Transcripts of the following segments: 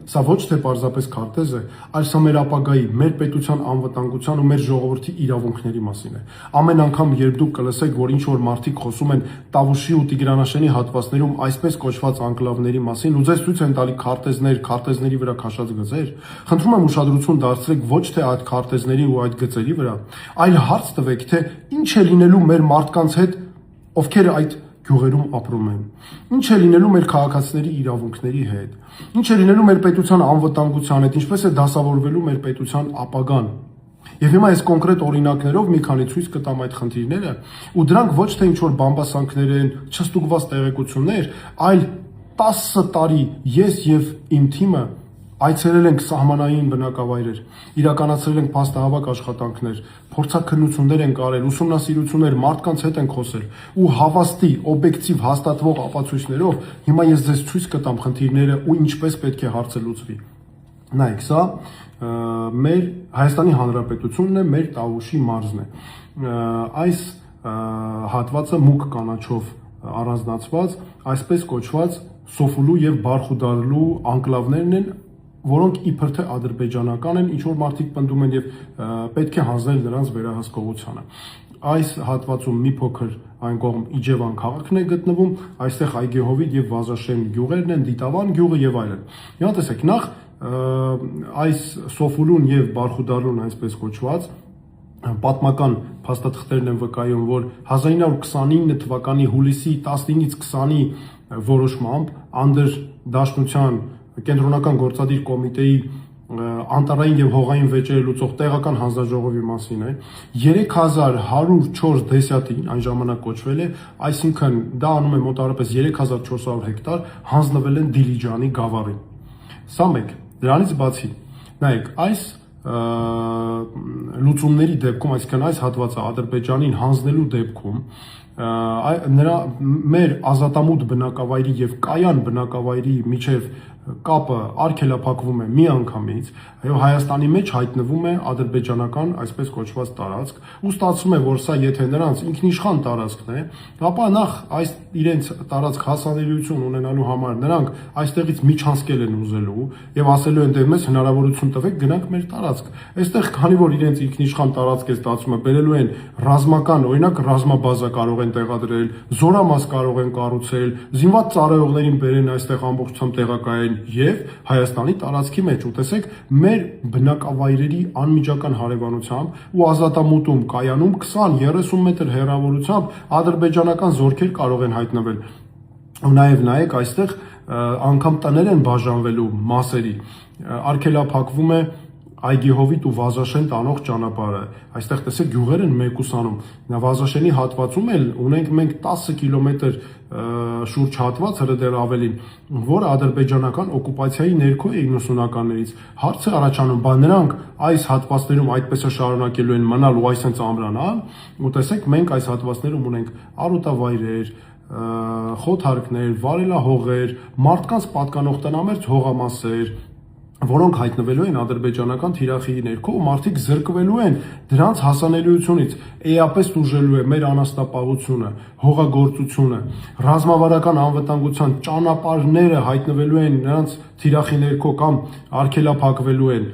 Սա ոչ թե պարզապես քարտեզ է, այլ սա մեր ապագայի, մեր պետության անվտանգության ու մեր ժողովրդի իրավունքների մասին է։ Ամեն անգամ, երբ դուք կլսեք, որ ինչ-որ մարդիկ խոսում են Տավուշի ու Տիգրանաշենի հատվածներում այսպես կոչված անկլավների մասին, ու ձեզ ցույց են տալի քարտեզներ, քարտեզների վրա քաշած գծեր, խնդրում եմ ուշադրություն դարձրեք ոչ թե այդ քարտեզների ու այդ գծերի վրա, այլ հարց տվեք, թե ինչ է լինելու մեր մարդկանց հետ, ովքեր այդ գյուղերում ապրում են։ Ինչ է լինելու մեր քաղաքացիների իրավունքների հետ։ Ինչ է լինելու մեր պետության անվտանգության հետ, ինչպես է դասավորվելու մեր պետության ապագան։ Եվ հիմա ես կոնկրետ օրինակներով մի քանի ցույց կտամ այդ խնդիրները, ու դրանք ոչ թե ինչ-որ բամբասանքներ են, չստուգված տեղեկություններ, այլ 10 տարի ես եւ իմ թիմը այցելել ենք սահմանային բնակավայրեր, իրականացրել ենք փաստահավաք աշխատանքներ, փորձաքննություններ ենք արել, ուսումնասիրություններ, մարդկանց հետ ենք խոսել ու հավաստի, օբյեկտիվ հաստատվող ապացույցներով հիմա ես ձեզ ցույց կտամ խնդիրները ու ինչպես պետք է հարցը լուծվի։ Նայեք, սա մեր Հայաստանի Հանրապետությունն է, մեր Տավուշի մարզն է։ Այս հատվածը մուգ կանաչով առանձնացված, այսպես կոչված Սոֆուլու եւ Բարխուդարլու անկլավներն են, որոնք իբր թե ադրբեջանական են, ինչ որ մարդիկ պնդում են եւ պետք է հանձնել նրանց վերահսկողությանը։ Այս հատվածում մի փոքր այն կողմ Իջևան քաղաքն է գտնվում, այստեղ Այգեհովիտ եւ Վազաշեն գյուղերն են, Դիտավան գյուղը եւ այլն։ Հիմա տեսեք, նախ այս Սոֆուլուն եւ Բարխուդարլուն այսպես կոչված պատմական փաստաթղթերն են վկայում, որ 1929 թվականի հուլիսի 19-ից 20-ի որոշմամբ անդրդաշնության կենտրոնական գործադիր կոմիտեի անտարային եւ հողային վեճերը լուծող տեղական հանձնաժողովի մասին է 3104 դեսյատին այն ժամանակ կոչվել է, այսինքն դա անում է մոտավորապես 3400 հեկտար հանձնվել են Դիլիջանի գավառին։ Սա մեկ, դրանից բացի, նայեք, այս լուծումների դեպքում, այսինքն այս հատվածը Ադրբեջանին հանձնելու դեպքում նրա մեր ազատամուտ բնակավայրի եւ կայան բնակավայրի միջև կապը արգելափակվում է միանգամից, այո Հայաստանի մեջ հայտնվում է ադրբեջանական այսպես կոչված տարածք, ու ստացվում է, որ սա եթե նրանց ինքնիշխան տարածքն է, ապա նախ այս իրենց տարածք հասանելիություն ունենալու համար նրանք այստեղից միջանցքել են ուզելու եւ ասելու են դե մեզ հնարավորություն տվեք գնանք մեր տարածք։ Այստեղ քանի որ իրենց ինքնիշխան տարածք է ստացվում է, բերելու են ռազմական, օրինակ ռազմաբազա կարող են տեղադրել, զորամաս կարող են կառուցել, զինված ծառայողներին բերեն այստեղ ամբողջությամբ տեղակայեն եւ Հայաստանի տարածքի մեջ ու տեսեք մեր բնակավայրերի անմիջական հարևանությամբ ու ազատամուտում կայանում 20-30 մետր հեռավորությամբ ադրբեջանական զորքեր կարող են հայտնվել ու նաեւ նայեք այստեղ անգամ տներ են բաժանվելու մասերի արգելափակվում է Այգեհովիտ ու Վազաշեն տանող ճանապարհը այստեղ տեսեք գյուղեր են մեկուսանում նա Վազաշենի հատվածում էլ ունենք մենք 10 կիլոմետր շուրջ հատված հրդեր ավելին որ ադրբեջանական օկուպացիայի ներքո է 90-ականներից հարց է առաջանում բան նրանք այս հատվածներում այդպես է շարունակելու են մնալ ու այսպես ամրանալ ու տեսեք մենք այս հատվածներում ունենք արոտավայրեր խոթարքներ վարելահողեր մարդկանց պատկանող տնամերձ հողամասեր որոնք հայտնվելու են ադրբեջանական թիրախի ներքո ու մարդիկ զրկվելու են դրանց հասանելիությունից էապես ուժելու է մեր անաստապահությունը հողագործությունը ռազմավարական անվտանգության ճանապարհները հայտնվելու են նրանց թիրախի ներքո կամ արգելափակվելու են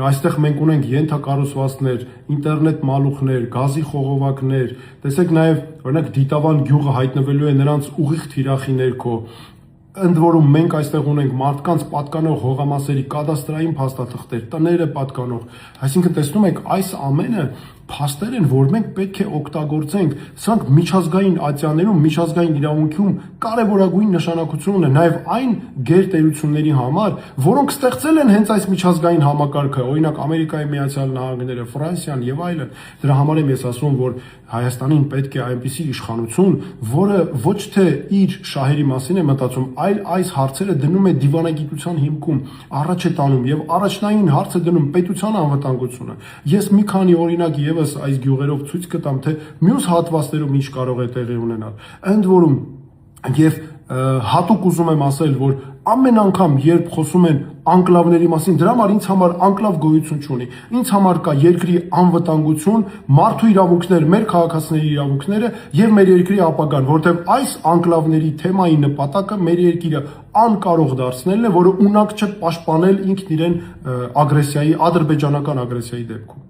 այստեղ մենք ունենք ենթակառուցվածքներ ինտերնետ մալուխներ գազի խողովակներ տեսեք նաև օրինակ Դիտավան գյուղը հայտնվելու է նրանց ուղիղ թիրախի ներքո ընդ որում մենք այստեղ ունենք մարդկանց պատկանող հողամասերի կադաստրային փաստաթղթեր, տները պատկանող, այսինքն տեսնում եք այս ամենը փաստեր են, որ մենք պետք է օգտագործենք, սրանք միջազգային ատյաններում, միջազգային իրավունքում կարևորագույն նշանակություն ունեն, նաև այն գերտերությունների համար, որոնք ստեղծել են հենց այս միջազգային համակարգը, օրինակ Ամերիկայի Միացյալ Նահանգները, Ֆրանսիան եւ այլն, դրա համար եմ ես ասում, որ Հայաստանին պետք է այնպիսի իշխանություն, որը ոչ թե իր շահերի մասին է մտածում, այլ այս հարցերը դնում է դիվանագիտության հիմքում, առաջ է տանում եւ առաջնային հարցը դնում պետության անվտանգությունը։ Ես մի քանի օրինակ եւս այս գյուղերով ցույց կտամ, թե մյուս հատվածներում ինչ կարող է տեղի ունենալ։ Ընդ որում եւ հատուկ ուզում եմ ասել, որ ամեն անգամ երբ խոսում են անկլավների մասին, դրա համար ինձ համար անկլավ գոյություն չունի։ Ինձ համար կա երկրի անվտանգություն, մարդու իրավունքներ, մեր քաղաքացիների իրավունքները եւ մեր երկրի ապագան, որտեղ այս անկլավների թեմայի նպատակը մեր երկիրը անկարող դարձնելն է, որը ունակ չէ պաշտպանել ինքն իրեն ագրեսիայի, ադրբեջանական ագրեսիայի դեպքում։